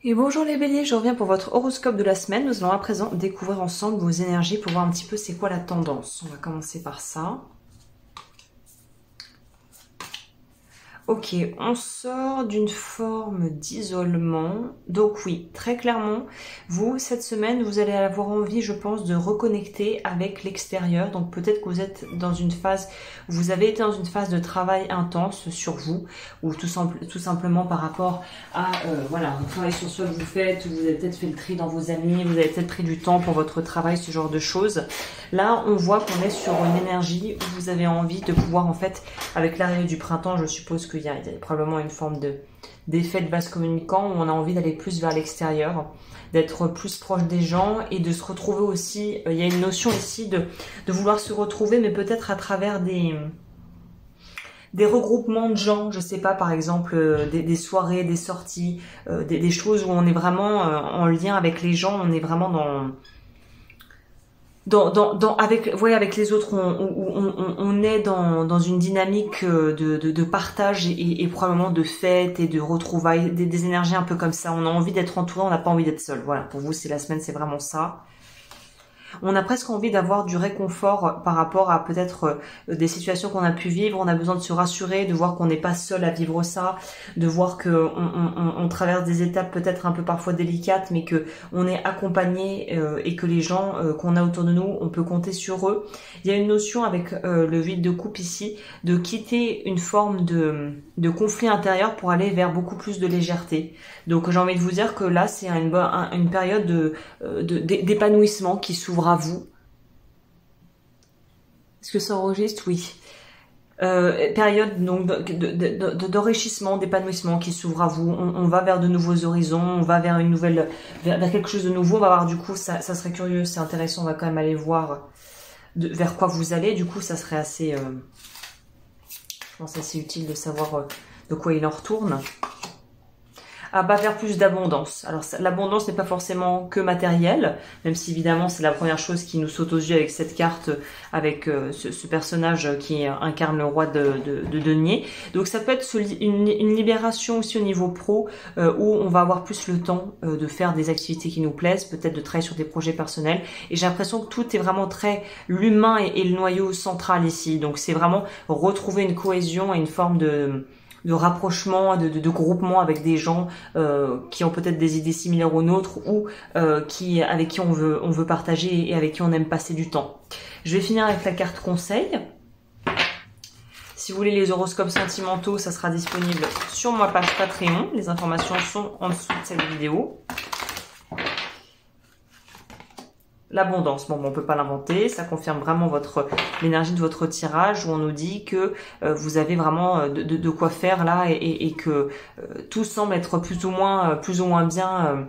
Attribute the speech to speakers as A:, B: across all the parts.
A: Et bonjour les béliers, je reviens pour votre horoscope de la semaine. Nous allons à présent découvrir ensemble vos énergies pour voir un petit peu c'est quoi la tendance. On va commencer par ça. Ok, on sort d'une forme d'isolement. Donc oui, très clairement, vous, cette semaine, vous allez avoir envie, je pense, de reconnecter avec l'extérieur. Donc peut-être que vous êtes dans une phase, vous avez été dans une phase de travail intense sur vous, ou tout simplement par rapport à, voilà, un travail sur soi que vous faites, vous avez peut-être fait le tri dans vos amis, vous avez peut-être pris du temps pour votre travail, ce genre de choses. Là, on voit qu'on est sur une énergie où vous avez envie de pouvoir, en fait, avec l'arrivée du printemps, je suppose qu'il y a probablement une forme d'effet de vase communicant où on a envie d'aller plus vers l'extérieur, d'être plus proche des gens et de se retrouver aussi. Il y a une notion ici de vouloir se retrouver, mais peut-être à travers des regroupements de gens, je sais pas, par exemple des soirées, des sorties, des choses où on est vraiment en lien avec les gens, on est vraiment avec les autres, on est dans une dynamique de partage et probablement de fête et de retrouvailles, des énergies un peu comme ça. On a envie d'être entouré, on n'a pas envie d'être seul. Voilà, pour vous, c'est la semaine, c'est vraiment ça. On a presque envie d'avoir du réconfort par rapport à peut-être des situations qu'on a pu vivre. On a besoin de se rassurer, de voir qu'on n'est pas seul à vivre ça, de voir que on traverse des étapes peut-être un peu parfois délicates, mais que on est accompagné et que les gens qu'on a autour de nous, on peut compter sur eux. Il y a une notion avec le 8 de coupe ici, de quitter une forme de conflit intérieur pour aller vers beaucoup plus de légèreté. Donc j'ai envie de vous dire que là, c'est une période d'épanouissement qui s'ouvre à vous. Est-ce que ça enregistre? Oui. Période donc d'enrichissement, d'épanouissement qui s'ouvre à vous. On va vers de nouveaux horizons, on va vers une nouvelle, vers quelque chose de nouveau. On va voir, du coup, ça serait curieux, c'est intéressant. On va quand même aller voir vers quoi vous allez. Du coup, ça serait assez, je pense assez utile de savoir de quoi il en retourne. Ah bah, vers plus d'abondance. Alors l'abondance n'est pas forcément que matérielle, même si évidemment c'est la première chose qui nous saute aux yeux avec cette carte, avec ce personnage qui incarne le roi de denier. Donc ça peut être une libération aussi au niveau pro, où on va avoir plus le temps de faire des activités qui nous plaisent, peut-être de travailler sur des projets personnels. Et j'ai l'impression que tout est vraiment très l'humain et le noyau central ici. Donc c'est vraiment retrouver une cohésion et une forme de rapprochement, de groupement avec des gens qui ont peut-être des idées similaires aux nôtres ou avec qui on veut partager et avec qui on aime passer du temps. Je vais finir avec la carte conseil. Si vous voulez les horoscopes sentimentaux, ça sera disponible sur ma page Patreon. Les informations sont en dessous de cette vidéo. L'abondance, bon, on peut pas l'inventer, ça confirme vraiment l'énergie de votre tirage où on nous dit que vous avez vraiment de quoi faire là et que tout semble être plus ou moins bien.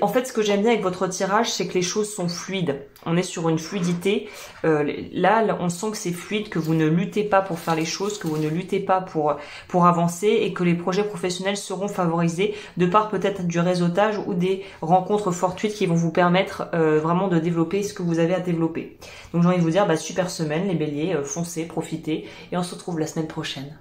A: En fait, ce que j'aime bien avec votre tirage, c'est que les choses sont fluides. On est sur une fluidité. Là, on sent que c'est fluide, que vous ne luttez pas pour faire les choses, que vous ne luttez pas pour avancer et que les projets professionnels seront favorisés de par peut-être du réseautage ou des rencontres fortuites qui vont vous permettre vraiment de développer ce que vous avez à développer. Donc j'ai envie de vous dire, super semaine les béliers, foncez, profitez et on se retrouve la semaine prochaine.